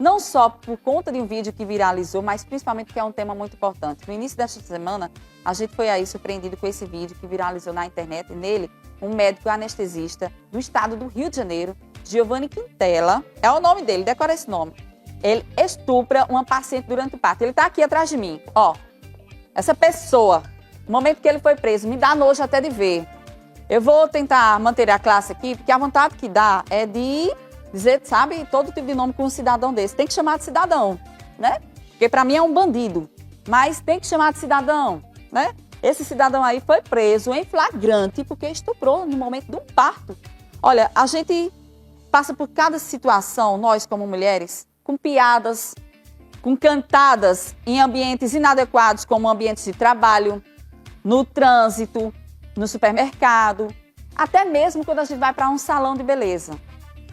não só por conta de um vídeo que viralizou, mas principalmente porque é um tema muito importante. No início desta semana, a gente foi aí surpreendido com esse vídeo que viralizou na internet. E nele, um médico anestesista do estado do Rio de Janeiro, Giovanni Quintela, é o nome dele, decora esse nome. Ele estupra uma paciente durante o parto. Ele está aqui atrás de mim, ó. Essa pessoa, no momento que ele foi preso, me dá nojo até de ver. Eu vou tentar manter a classe aqui, porque a vontade que dá é de dizer, sabe, todo tipo de nome com um cidadão desse. Tem que chamar de cidadão, né? Porque para mim é um bandido, mas tem que chamar de cidadão, né? Esse cidadão aí foi preso em flagrante porque estuprou no momento do parto. Olha, a gente passa por cada situação, nós como mulheres, com piadas, com cantadas em ambientes inadequados, como ambientes de trabalho, no trânsito, no supermercado, até mesmo quando a gente vai para um salão de beleza,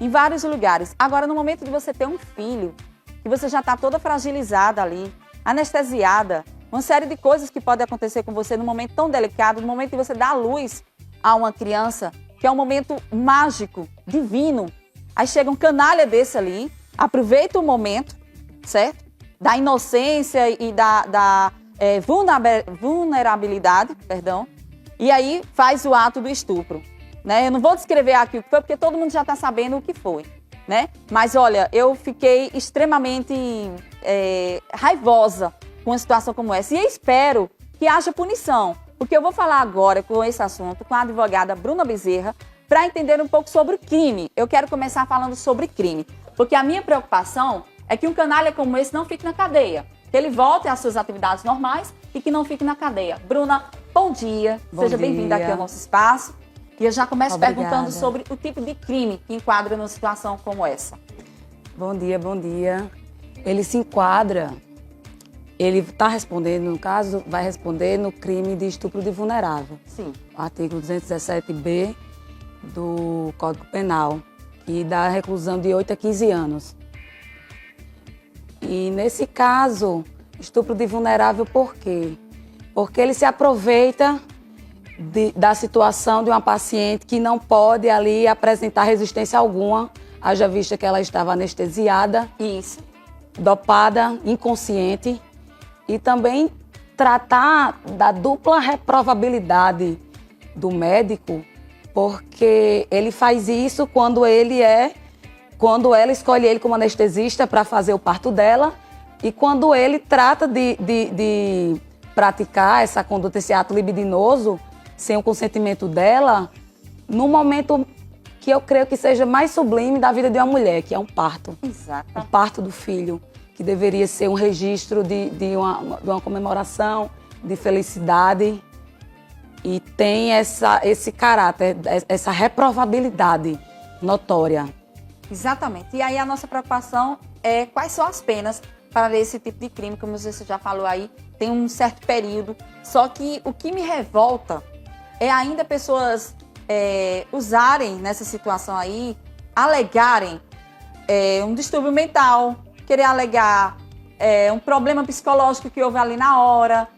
em vários lugares. Agora, no momento de você ter um filho, que você já está toda fragilizada ali, anestesiada, uma série de coisas que podem acontecer com você num momento tão delicado, no momento de você dar luz a uma criança, que é um momento mágico, divino. Aí chega um canalha desse ali, aproveita o momento, certo? Da inocência e da vulnerabilidade, perdão, e aí faz o ato do estupro, né? Eu não vou descrever aqui o que foi, porque todo mundo já está sabendo o que foi, né? Mas olha, eu fiquei extremamente raivosa com uma situação como essa e espero que haja punição, porque eu vou falar agora com esse assunto com a advogada Bruna Bezerra para entender um pouco sobre o crime. Eu quero começar falando sobre crime, porque a minha preocupação é que um canalha como esse não fique na cadeia, que ele volte às suas atividades normais e que não fique na cadeia. Bruna, bom dia. Seja bem-vinda aqui ao nosso espaço. E eu já começo perguntando sobre o tipo de crime que enquadra numa situação como essa. Bom dia, bom dia. Ele se enquadra, ele está respondendo, no caso, vai responder no crime de estupro de vulnerável. Sim. O artigo 217b do Código Penal e dá reclusão de 8 a 15 anos. E nesse caso, estupro de vulnerável por quê? Porque ele se aproveita da situação de uma paciente que não pode ali apresentar resistência alguma, haja vista que ela estava anestesiada, isso, dopada, inconsciente, e também tratar da dupla reprovabilidade do médico, porque ele faz isso quando ela escolhe ele como anestesista para fazer o parto dela e quando ele trata de praticar essa conduta, esse ato libidinoso, sem o consentimento dela, no momento que eu creio que seja mais sublime da vida de uma mulher, que é um parto. Exato. O parto do filho, que deveria ser um registro de uma comemoração, de felicidade, e tem esse caráter, essa reprovabilidade notória. Exatamente. E aí a nossa preocupação é quais são as penas para esse tipo de crime, como você já falou aí, tem um certo período. Só que o que me revolta é ainda pessoas usarem nessa situação aí, alegarem um distúrbio mental, querer alegar um problema psicológico que houve ali na hora,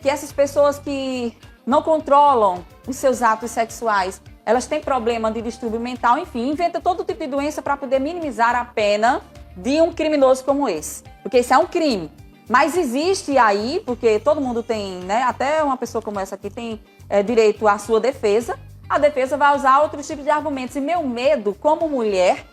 que essas pessoas que não controlam os seus atos sexuais, elas têm problema de distúrbio mental, enfim, inventa todo tipo de doença para poder minimizar a pena de um criminoso como esse. Porque isso é um crime. Mas existe aí, porque todo mundo tem, né? Até uma pessoa como essa aqui tem direito à sua defesa. A defesa vai usar outros tipos de argumentos. E meu medo, como mulher,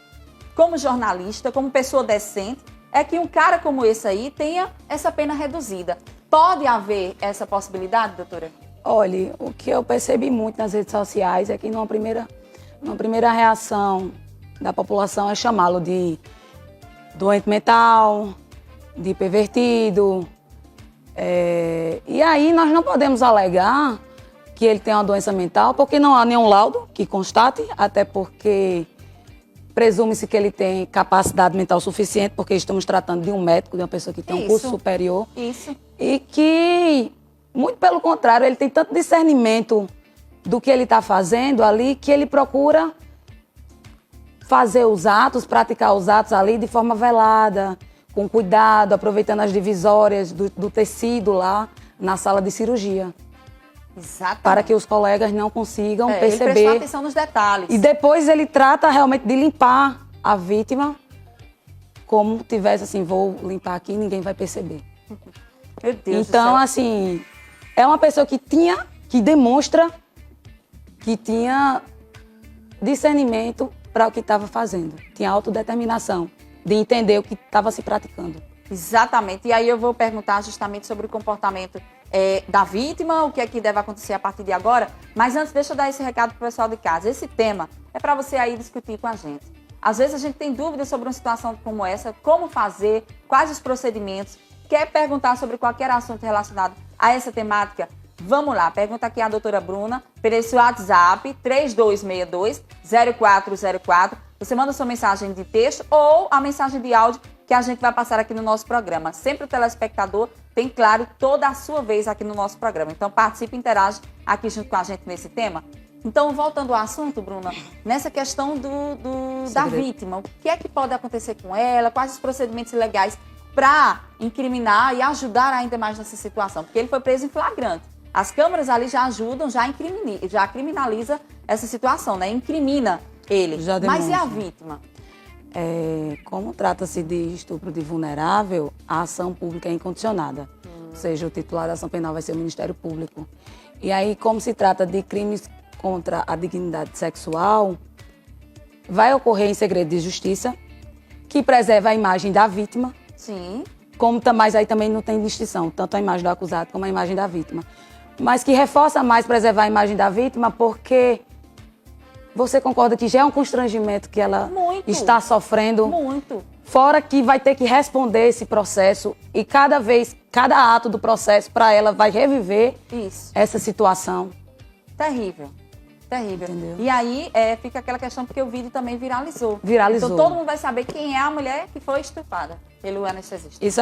como jornalista, como pessoa decente, é que um cara como esse aí tenha essa pena reduzida. Pode haver essa possibilidade, doutora? Olha, o que eu percebi muito nas redes sociais é que numa primeira reação da população é chamá-lo de doente mental, de pervertido. E aí nós não podemos alegar que ele tem uma doença mental, porque não há nenhum laudo que constate, até porque presume-se que ele tem capacidade mental suficiente, porque estamos tratando de um médico, de uma pessoa que tem um curso superior. Isso. E que, muito pelo contrário, ele tem tanto discernimento do que ele está fazendo ali, que ele procura fazer os atos, praticar os atos ali de forma velada, com cuidado, aproveitando as divisórias do tecido lá na sala de cirurgia. Exatamente. Para que os colegas não consigam perceber. Ele prestar atenção nos detalhes. E depois ele trata realmente de limpar a vítima como tivesse assim, vou limpar aqui e ninguém vai perceber. Meu Deus Então, do céu. assim, é uma pessoa que demonstra que tinha discernimento para o que estava fazendo. Tinha autodeterminação de entender o que estava se praticando. Exatamente. E aí eu vou perguntar justamente sobre o comportamento da vítima, o que é que deve acontecer a partir de agora. Mas antes, deixa eu dar esse recado pro pessoal de casa. Esse tema é para você aí discutir com a gente. Às vezes a gente tem dúvidas sobre uma situação como essa, como fazer, quais os procedimentos. Quer perguntar sobre qualquer assunto relacionado a essa temática? Vamos lá, pergunta aqui a doutora Bruna, pelo esse WhatsApp, 3262-0404. Você manda sua mensagem de texto ou a mensagem de áudio que a gente vai passar aqui no nosso programa. Sempre o telespectador tem, claro, toda a sua vez aqui no nosso programa. Então, participe e interage aqui junto com a gente nesse tema. Então, voltando ao assunto, Bruna, nessa questão da vítima, o que é que pode acontecer com ela, quais os procedimentos legais para incriminar e ajudar ainda mais nessa situação? Porque ele foi preso em flagrante. As câmeras ali já ajudam, já criminaliza essa situação, né? Incrimina ele. Já Mas e a demonstra. vítima? Como trata-se de estupro de vulnerável, a ação pública é incondicionada. Ou seja, o titular da ação penal vai ser o Ministério Público. E aí, como se trata de crimes contra a dignidade sexual, vai ocorrer em segredo de justiça, que preserva a imagem da vítima, Sim. mas aí também não tem distinção, tanto a imagem do acusado como a imagem da vítima. Mas que reforça mais preservar a imagem da vítima porque você concorda que já é um constrangimento que ela Muito. está sofrendo? Muito. Fora que vai ter que responder esse processo e cada ato do processo para ela vai reviver Isso. essa situação. Terrível. Terrível. Entendeu? E aí fica aquela questão porque o vídeo também viralizou. Viralizou. Então todo mundo vai saber quem é a mulher que foi estuprada pelo anestesista. Isso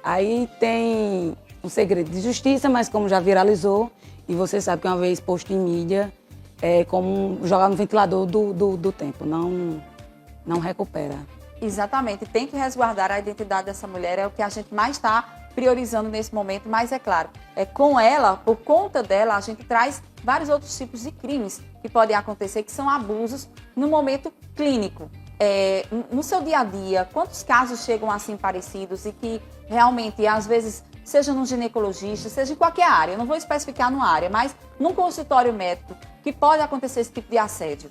aí tem um segredo de justiça, mas como já viralizou, e você sabe que uma vez posto em mídia, é como jogar no ventilador do tempo, não recupera. Exatamente. Tem que resguardar a identidade dessa mulher, é o que a gente mais está priorizando nesse momento, mas é claro, com ela, por conta dela, a gente traz vários outros tipos de crimes que podem acontecer, que são abusos no momento clínico. No seu dia a dia, quantos casos chegam assim parecidos e que realmente, às vezes, seja num ginecologista, seja em qualquer área, eu não vou especificar numa área, mas num consultório médico, que pode acontecer esse tipo de assédio?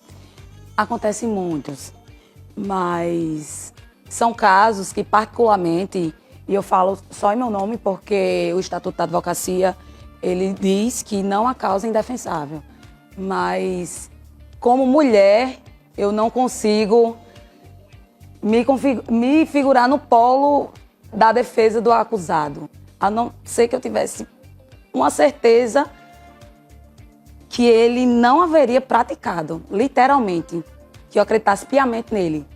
Acontecem muitos, mas são casos que particularmente, e eu falo só em meu nome porque o Estatuto da Advocacia, ele diz que não há causa indefensável, mas como mulher, eu não consigo me figurar no polo da defesa do acusado, a não ser que eu tivesse uma certeza que ele não haveria praticado, literalmente, que eu acreditasse piamente nele.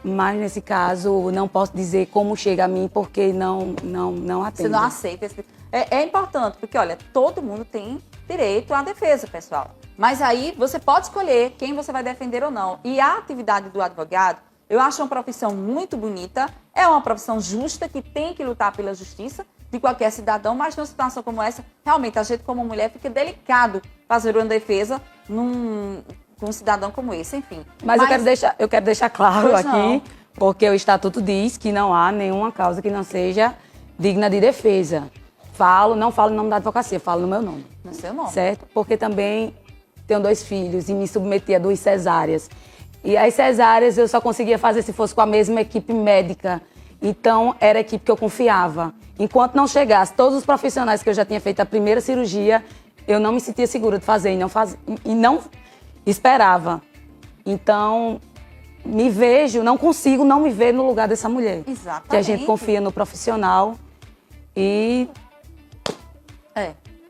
Mas, nesse caso, não posso dizer como chega a mim, porque não atende. Você não aceita. É importante, porque, olha, todo mundo tem direito à defesa, pessoal. Mas aí você pode escolher quem você vai defender ou não. E a atividade do advogado, eu acho uma profissão muito bonita, é uma profissão justa, que tem que lutar pela justiça de qualquer cidadão, mas numa situação como essa, realmente, a gente como mulher fica delicado fazer uma defesa com um cidadão como esse, enfim. Mas eu quero deixar claro Pois aqui, não. porque o Estatuto diz que não há nenhuma causa que não seja digna de defesa. Não falo em nome da advocacia, falo no meu nome. No seu nome. Certo? Porque também tenho 2 filhos e me submeti a 2 cesáreas. E as cesáreas eu só conseguia fazer se fosse com a mesma equipe médica. Então, era a equipe que eu confiava. Enquanto não chegasse todos os profissionais que eu já tinha feito a primeira cirurgia, eu não me sentia segura de fazer e não esperava. Então, não consigo não me ver no lugar dessa mulher. Exatamente. Que a gente confia no profissional e...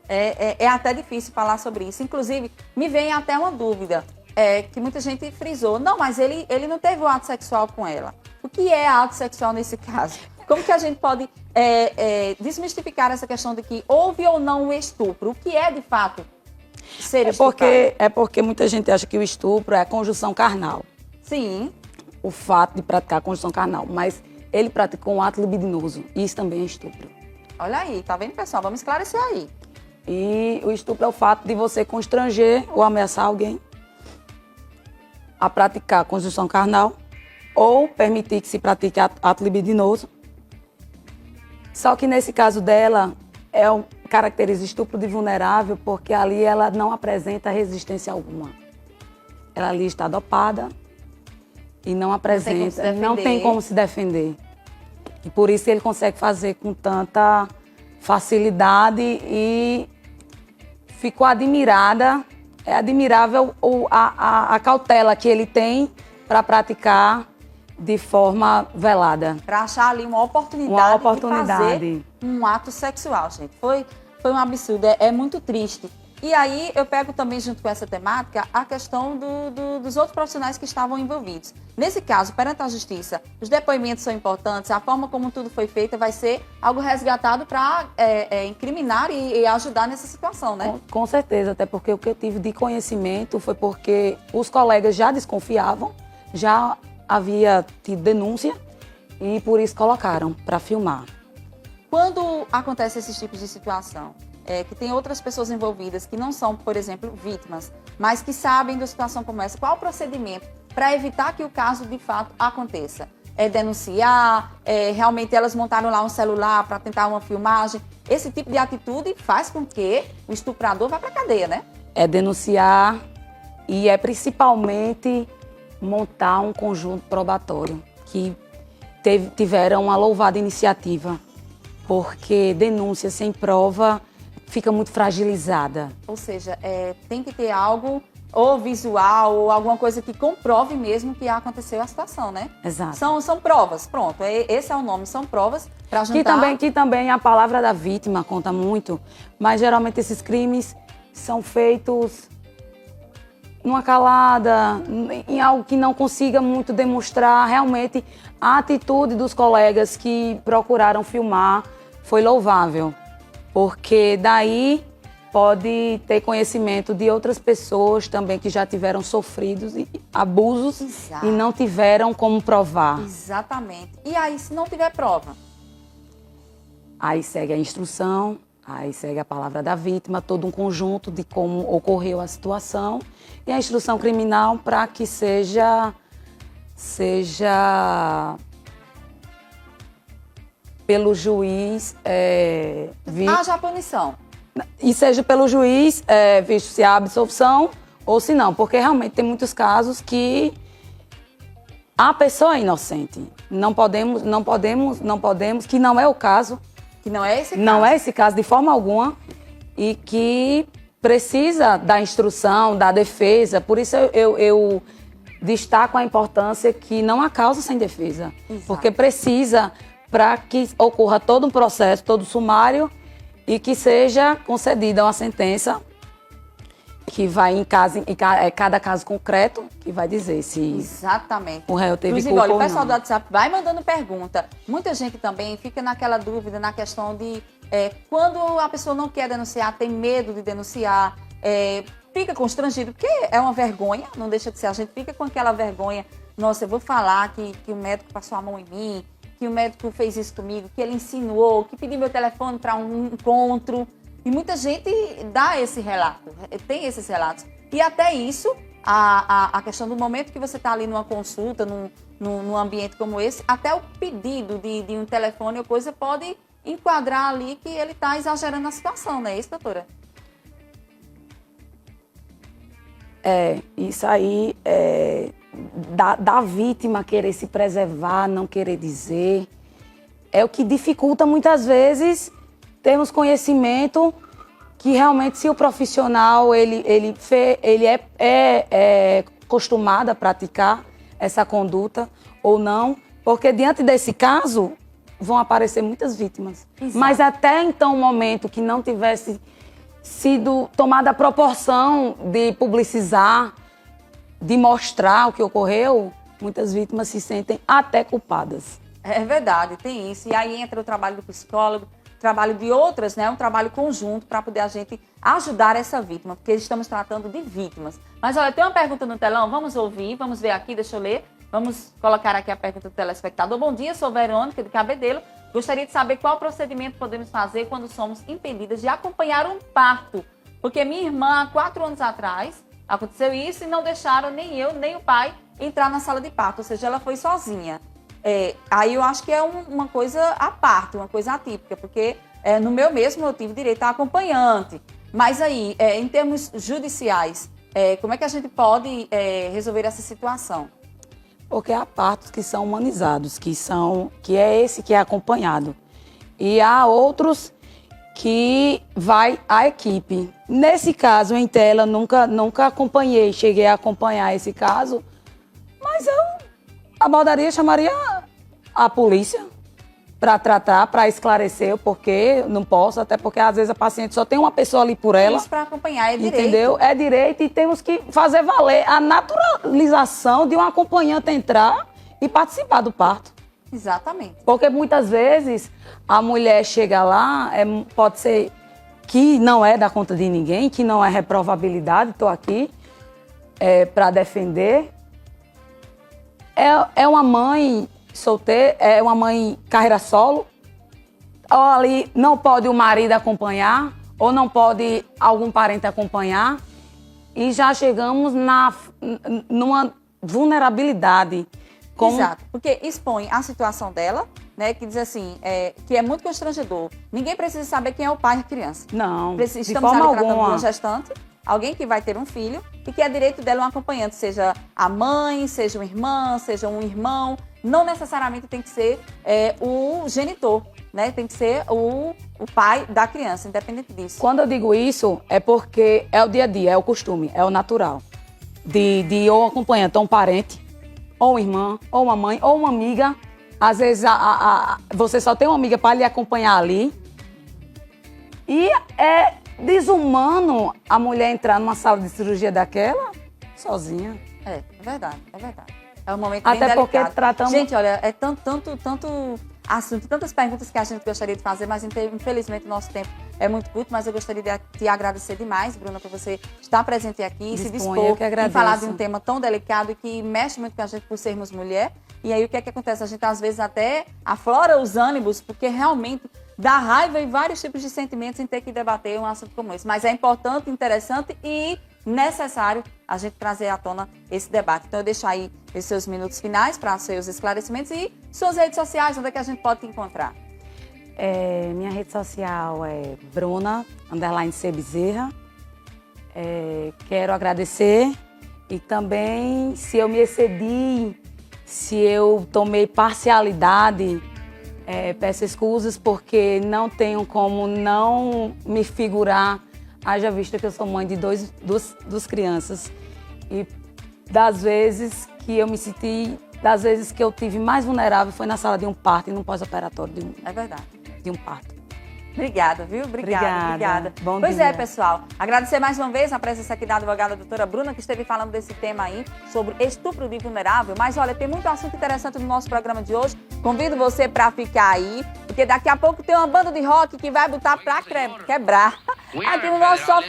É até difícil falar sobre isso. Inclusive, me vem até uma dúvida, que muita gente frisou. Não, mas ele não teve um ato sexual com ela. O que é ato sexual nesse caso? Como que a gente pode desmistificar essa questão de que houve ou não um estupro? O que é, de fato, ser estuprado? É porque muita gente acha que o estupro é a conjunção carnal. Sim. O fato de praticar a conjunção carnal. Mas ele praticou um ato libidinoso. E isso também é estupro. Olha aí, tá vendo, pessoal? Vamos esclarecer aí. E o estupro é o fato de você constranger ou ameaçar alguém a praticar a conjunção carnal ou permitir que se pratique ato libidinoso. Só que nesse caso dela, caracteriza estupro de vulnerável porque ali ela não apresenta resistência alguma. Ela ali está dopada e não apresenta, não tem como se defender. E por isso ele consegue fazer com tanta facilidade e ficou admirada. É admirável a cautela que ele tem para praticar de forma velada. Para achar ali uma oportunidade de fazer um ato sexual, gente. Foi um absurdo, é muito triste. E aí eu pego também, junto com essa temática, a questão dos outros profissionais que estavam envolvidos. Nesse caso, perante a justiça, os depoimentos são importantes, a forma como tudo foi feito vai ser algo resgatado para incriminar e ajudar nessa situação, né? Com certeza, até porque o que eu tive de conhecimento foi porque os colegas já desconfiavam, já havia tido denúncia e por isso colocaram para filmar. Quando acontece esses tipos de situação, que tem outras pessoas envolvidas que não são, por exemplo, vítimas, mas que sabem da situação como essa, qual o procedimento para evitar que o caso de fato aconteça? É denunciar, realmente elas montaram lá um celular para tentar uma filmagem. Esse tipo de atitude faz com que o estuprador vá para a cadeia, né? É denunciar e é principalmente montar um conjunto probatório, que tiveram uma louvada iniciativa, porque denúncia sem prova fica muito fragilizada. Ou seja, tem que ter algo, ou visual, ou alguma coisa que comprove mesmo que aconteceu a situação, né? Exato. São provas, pronto, esse é o nome, são provas para juntar... Que também a palavra da vítima conta muito, mas geralmente esses crimes são feitos numa calada, em algo que não consiga muito demonstrar realmente a atitude dos colegas que procuraram filmar foi louvável, porque daí pode ter conhecimento de outras pessoas também que já tiveram sofridos abusos. Exato. E não tiveram como provar. Exatamente. E aí, se não tiver prova? Aí segue a instrução, aí segue a palavra da vítima, todo um conjunto de como ocorreu a situação e a instrução criminal para que seja pelo juiz haja a punição. E seja pelo juiz visto se há absolvição ou se não, porque realmente tem muitos casos que a pessoa é inocente. Não podemos, que não é o caso. Que não é esse caso. Não é esse caso de forma alguma e que precisa da instrução, da defesa. Por isso eu destaco a importância que não há causa sem defesa. Exato. Porque precisa para que ocorra todo um processo, todo sumário e que seja concedida uma sentença que vai em cada caso concreto, que vai dizer se exatamente o réu teve culpa ou não. O pessoal do WhatsApp vai mandando pergunta. Muita gente também fica naquela dúvida, na questão de quando a pessoa não quer denunciar, tem medo de denunciar, fica constrangido, porque é uma vergonha, não deixa de ser. A gente fica com aquela vergonha, nossa, eu vou falar que o médico passou a mão em mim, que o médico fez isso comigo, que ele insinuou, que pediu meu telefone para um encontro. E muita gente dá esse relato, tem esses relatos. E até isso, a questão do momento que você está ali numa consulta, num ambiente como esse, até o pedido de um telefone ou coisa pode enquadrar ali que ele está exagerando a situação, não é isso, doutora? Isso aí da vítima querer se preservar, não querer dizer, é o que dificulta muitas vezes termos conhecimento que realmente se o profissional ele é acostumado a praticar essa conduta ou não, porque diante desse caso vão aparecer muitas vítimas. Exato. Mas até então o momento que não tivesse sido tomada a proporção de publicizar, de mostrar o que ocorreu, muitas vítimas se sentem até culpadas. É verdade, tem isso. E aí entra o trabalho do psicólogo, trabalho de outras, né? Um trabalho conjunto para poder a gente ajudar essa vítima, porque estamos tratando de vítimas. Mas olha, tem uma pergunta no telão, vamos ouvir, vamos ver aqui, deixa eu ler. Vamos colocar aqui a pergunta do telespectador. Bom dia, sou Verônica de Cabedelo. Gostaria de saber qual procedimento podemos fazer quando somos impedidas de acompanhar um parto. Porque minha irmã, há 4 anos atrás, aconteceu isso e não deixaram nem eu, nem o pai entrar na sala de parto, ou seja, ela foi sozinha. Aí eu acho que é uma coisa à parte, uma coisa atípica, porque no meu mesmo eu tive direito a acompanhante. Mas aí, em termos judiciais, como é que a gente pode resolver essa situação? Porque há partos que são humanizados, que é esse que é acompanhado. E há outros que vai a equipe. Nesse caso, em tela, nunca acompanhei, cheguei a acompanhar esse caso, mas eu abordaria, chamaria a polícia para tratar, para esclarecer o porquê, não posso, até porque às vezes a paciente só tem uma pessoa ali por ela. Isso para acompanhar, é direito. Entendeu? É direito e temos que fazer valer a naturalização de um acompanhante entrar e participar do parto. Exatamente. Porque muitas vezes a mulher chega lá, pode ser que não é da conta de ninguém, que não é reprovabilidade, estou aqui para defender. É uma mãe solteira, é uma mãe carreira solo, ou ali não pode o marido acompanhar, ou não pode algum parente acompanhar, e já chegamos numa vulnerabilidade. Exato, porque expõe a situação dela, né, que diz assim, que é muito constrangedor. Ninguém precisa saber quem é o pai da criança. Não, Estamos de forma ali tratando de alguma. uma gestante, alguém que vai ter um filho e que é direito dela um acompanhante, seja a mãe, seja uma irmã, seja um irmão. Não necessariamente tem que ser o genitor, né? Tem que ser o pai da criança, independente disso. Quando eu digo isso, é porque é o dia a dia, é o costume, é o natural. De ou um acompanhante, ou um parente, ou uma irmã, ou uma mãe, ou uma amiga. Às vezes você só tem uma amiga para lhe acompanhar ali. E é desumano a mulher entrar numa sala de cirurgia daquela sozinha. É verdade, é verdade. É um momento bem Até delicado. porque tratamos... Gente, olha, é tanto assunto, tantas perguntas que a gente gostaria de fazer, mas infelizmente o nosso tempo é muito curto, mas eu gostaria de te agradecer demais, Bruna, por você estar presente aqui e se dispor em falar de um tema tão delicado e que mexe muito com a gente por sermos mulher. E aí o que é que acontece? A gente às vezes até aflora os ânimos, porque realmente dá raiva e vários tipos de sentimentos em ter que debater um assunto como esse. Mas é importante, interessante e necessário a gente trazer à tona esse debate. Então eu deixo aí os seus minutos finais para seus esclarecimentos e suas redes sociais, onde é que a gente pode te encontrar? Minha rede social é Bruna_C Bezerra. Quero agradecer e também, se eu me excedi, se eu tomei parcialidade, peço excusas porque não tenho como não me figurar, haja vista que eu sou mãe de duas crianças. E das vezes que eu me senti, das vezes que eu tive mais vulnerável foi na sala de um parto e no pós-operatório É verdade. de um parto. Obrigada, viu? Obrigada. Bom pois dia. Pessoal. Agradecer mais uma vez a presença aqui da advogada doutora Bruna, que esteve falando desse tema aí, sobre estupro de vulnerável. Mas, olha, tem muito assunto interessante no nosso programa de hoje. Convido você para ficar aí, porque daqui a pouco tem uma banda de rock que vai botar para quebrar aqui no nosso sofá.